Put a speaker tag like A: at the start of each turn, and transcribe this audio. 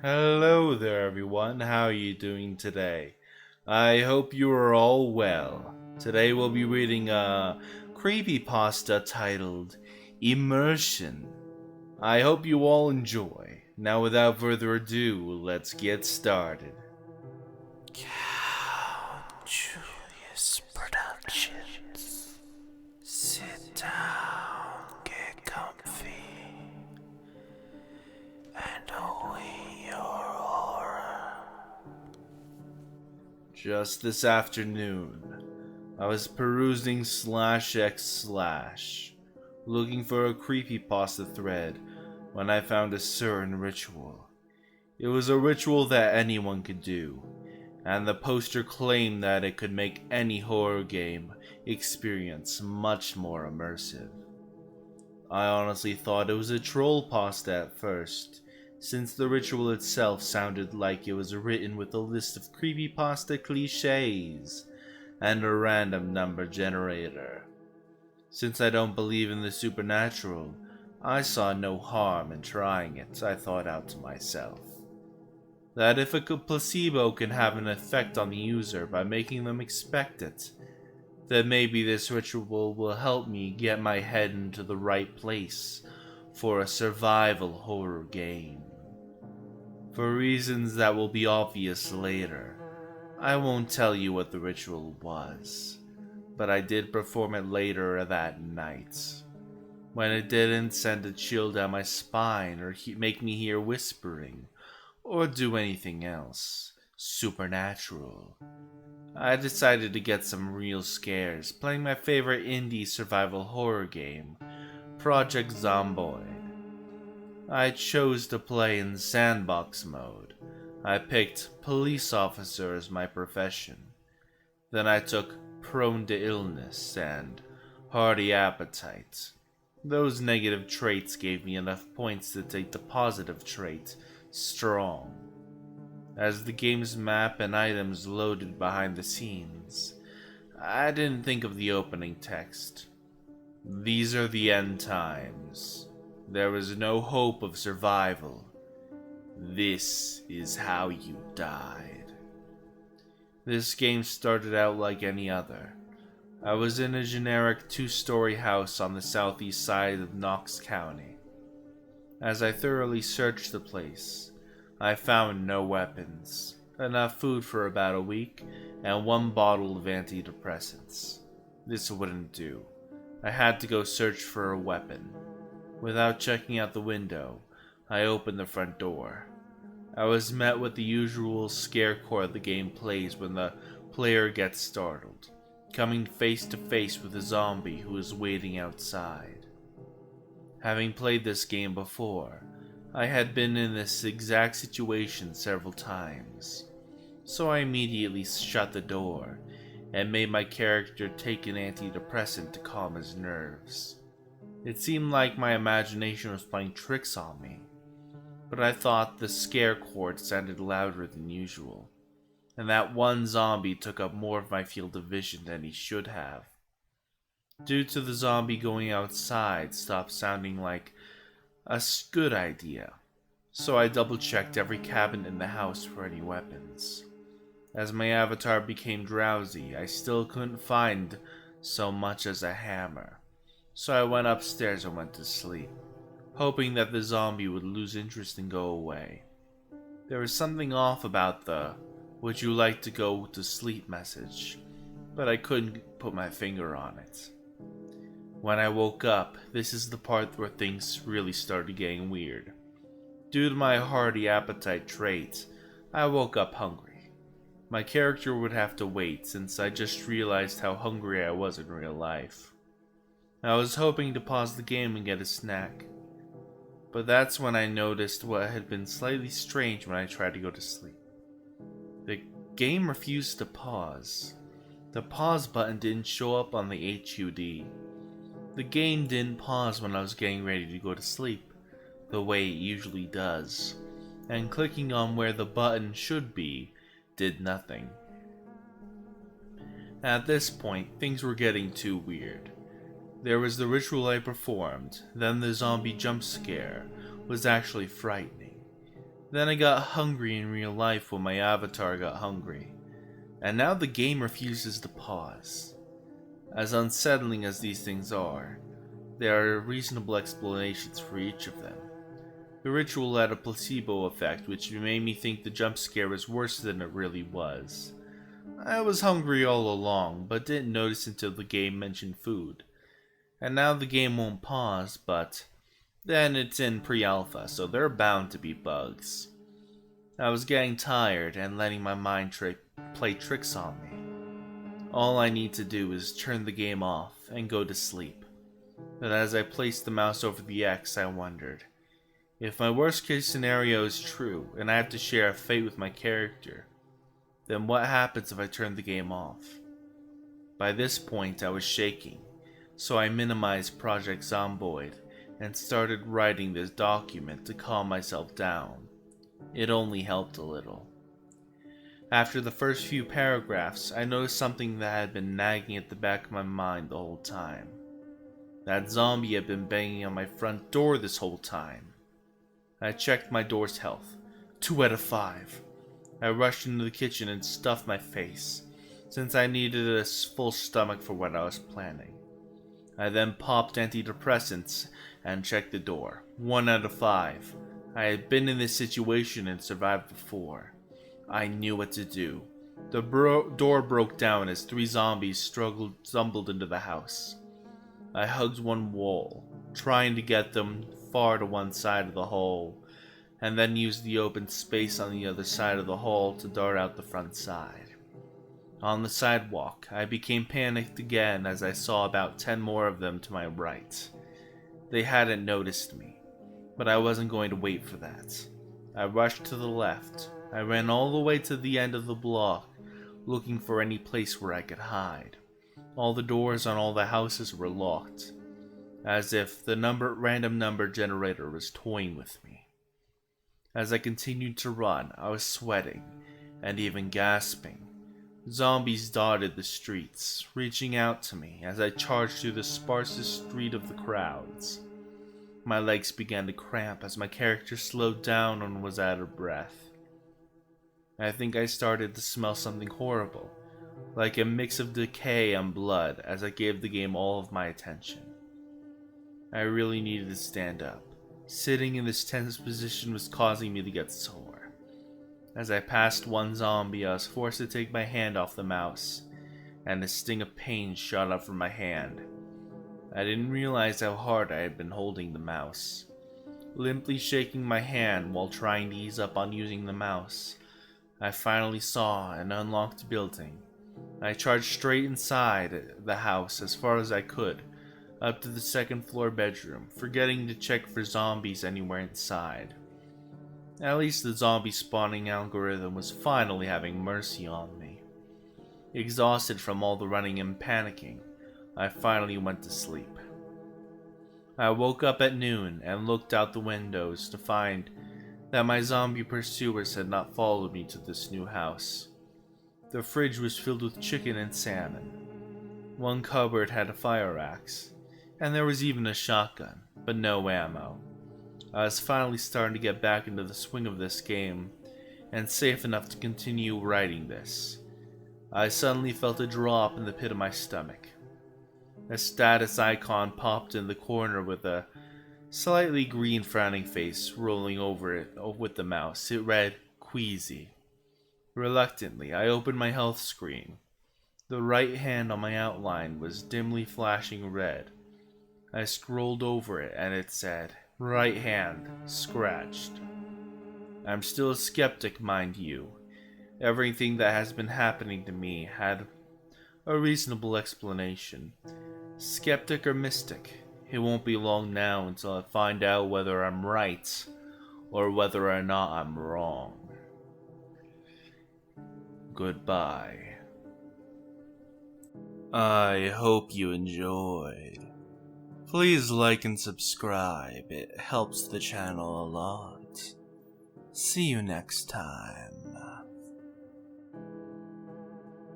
A: Hello there, everyone. How are you doing today? I hope you are all well. Today we'll be reading a creepypasta titled Immersion. I hope you all enjoy. Now, without further ado, let's get started.
B: Julius Productions. Sit down, get comfy, and await your horror.
A: Just this afternoon, I was perusing /x/ looking for a creepypasta thread when I found a certain ritual. It was a ritual that anyone could do, and the poster claimed that it could make any horror game experience much more immersive. I honestly thought it was a troll pasta at first, since the ritual itself sounded like it was written with a list of creepypasta cliches and a random number generator. Since I don't believe in the supernatural, I saw no harm in trying it, I thought out to myself. That if a placebo can have an effect on the user by making them expect it, then maybe this ritual will help me get my head into the right place for a survival horror game. For reasons that will be obvious later, I won't tell you what the ritual was, but I did perform it later that night. When it didn't send a chill down my spine or make me hear whispering, or do anything else supernatural, I decided to get some real scares playing my favorite indie survival horror game, Project Zomboid. I chose to play in sandbox mode. I picked police officer as my profession. Then I took prone to illness and hearty appetite. Those negative traits gave me enough points to take the positive trait, strong. As the game's map and items loaded behind the scenes, I didn't think of the opening text. These are the end times. There is no hope of survival. This is how you died. This game started out like any other. I was in a generic two-story house on the southeast side of Knox County. As I thoroughly searched the place, I found no weapons, enough food for about a week, and one bottle of antidepressants. This wouldn't do. I had to go search for a weapon. Without checking out the window, I opened the front door. I was met with the usual scarecore the game plays when the player gets startled, coming face to face with a zombie who is waiting outside. Having played this game before, I had been in this exact situation several times, so I immediately shut the door and made my character take an antidepressant to calm his nerves. It seemed like my imagination was playing tricks on me, but I thought the scare chord sounded louder than usual, and that one zombie took up more of my field of vision than he should have. Due to the zombie going outside stopped sounding like a good idea, so I double-checked every cabinet in the house for any weapons. As my avatar became drowsy, I still couldn't find so much as a hammer, so I went upstairs and went to sleep, hoping that the zombie would lose interest and go away. There was something off about the "would you like to go to sleep" message, but I couldn't put my finger on it. When I woke up, this is the part where things really started getting weird. Due to my hearty appetite trait, I woke up hungry. My character would have to wait since I just realized how hungry I was in real life. I was hoping to pause the game and get a snack, but that's when I noticed what had been slightly strange when I tried to go to sleep. The game refused to pause. The pause button didn't show up on the HUD. The game didn't pause when I was getting ready to go to sleep, the way it usually does, and clicking on where the button should be did nothing. At this point, things were getting too weird. There was the ritual I performed, then the zombie jump scare was actually frightening. Then I got hungry in real life when my avatar got hungry, and now the game refuses to pause. As unsettling as these things are, there are reasonable explanations for each of them. The ritual had a placebo effect, which made me think the jump scare was worse than it really was. I was hungry all along, but didn't notice until the game mentioned food. And now the game won't pause, but then it's in pre-alpha, so there are bound to be bugs. I was getting tired and letting my mind play tricks on me. All I need to do is turn the game off and go to sleep. But as I placed the mouse over the X, I wondered, if my worst case scenario is true and I have to share a fate with my character, then what happens if I turn the game off? By this point I was shaking, so I minimized Project Zomboid and started writing this document to calm myself down. It only helped a little. After the first few paragraphs, I noticed something that had been nagging at the back of my mind the whole time. That zombie had been banging on my front door this whole time. I checked my door's health. 2 out of 5. I rushed into the kitchen and stuffed my face, since I needed a full stomach for what I was planning. I then popped antidepressants and checked the door. 1 out of 5. I had been in this situation and survived before. I knew what to do. The door broke down as 3 zombies stumbled into the house. I hugged one wall, trying to get them far to one side of the hall, and then used the open space on the other side of the hall to dart out the front side. On the sidewalk, I became panicked again as I saw about 10 more of them to my right. They hadn't noticed me, but I wasn't going to wait for that. I rushed to the left. I ran all the way to the end of the block, looking for any place where I could hide. All the doors on all the houses were locked, as if the random number generator was toying with me. As I continued to run, I was sweating and even gasping. Zombies dotted the streets, reaching out to me as I charged through the sparsest street of the crowds. My legs began to cramp as my character slowed down and was out of breath. I think I started to smell something horrible, like a mix of decay and blood, as I gave the game all of my attention. I really needed to stand up. Sitting in this tense position was causing me to get sore. As I passed one zombie, I was forced to take my hand off the mouse, and a sting of pain shot up from my hand. I didn't realize how hard I had been holding the mouse. Limply shaking my hand while trying to ease up on using the mouse, I finally saw an unlocked building. I charged straight inside the house as far as I could, up to the 2nd floor bedroom, forgetting to check for zombies anywhere inside. At least the zombie spawning algorithm was finally having mercy on me. Exhausted from all the running and panicking, I finally went to sleep. I woke up at noon and looked out the windows to find that my zombie pursuers had not followed me to this new house. The fridge was filled with chicken and salmon. One cupboard had a fire axe, and there was even a shotgun, but no ammo. I was finally starting to get back into the swing of this game, and safe enough to continue writing this. I suddenly felt a drop in the pit of my stomach. A status icon popped in the corner with a slightly green frowning face rolling over it with the mouse. It read, "Queasy." Reluctantly, I opened my health screen. The right hand on my outline was dimly flashing red. I scrolled over it and it said, "Right hand, scratched." I'm still a skeptic, mind you. Everything that has been happening to me had a reasonable explanation. Skeptic or mystic, it won't be long now until I find out whether I'm right or whether or not I'm wrong. Goodbye. I hope you enjoyed. Please like and subscribe, it helps the channel a lot. See you next time.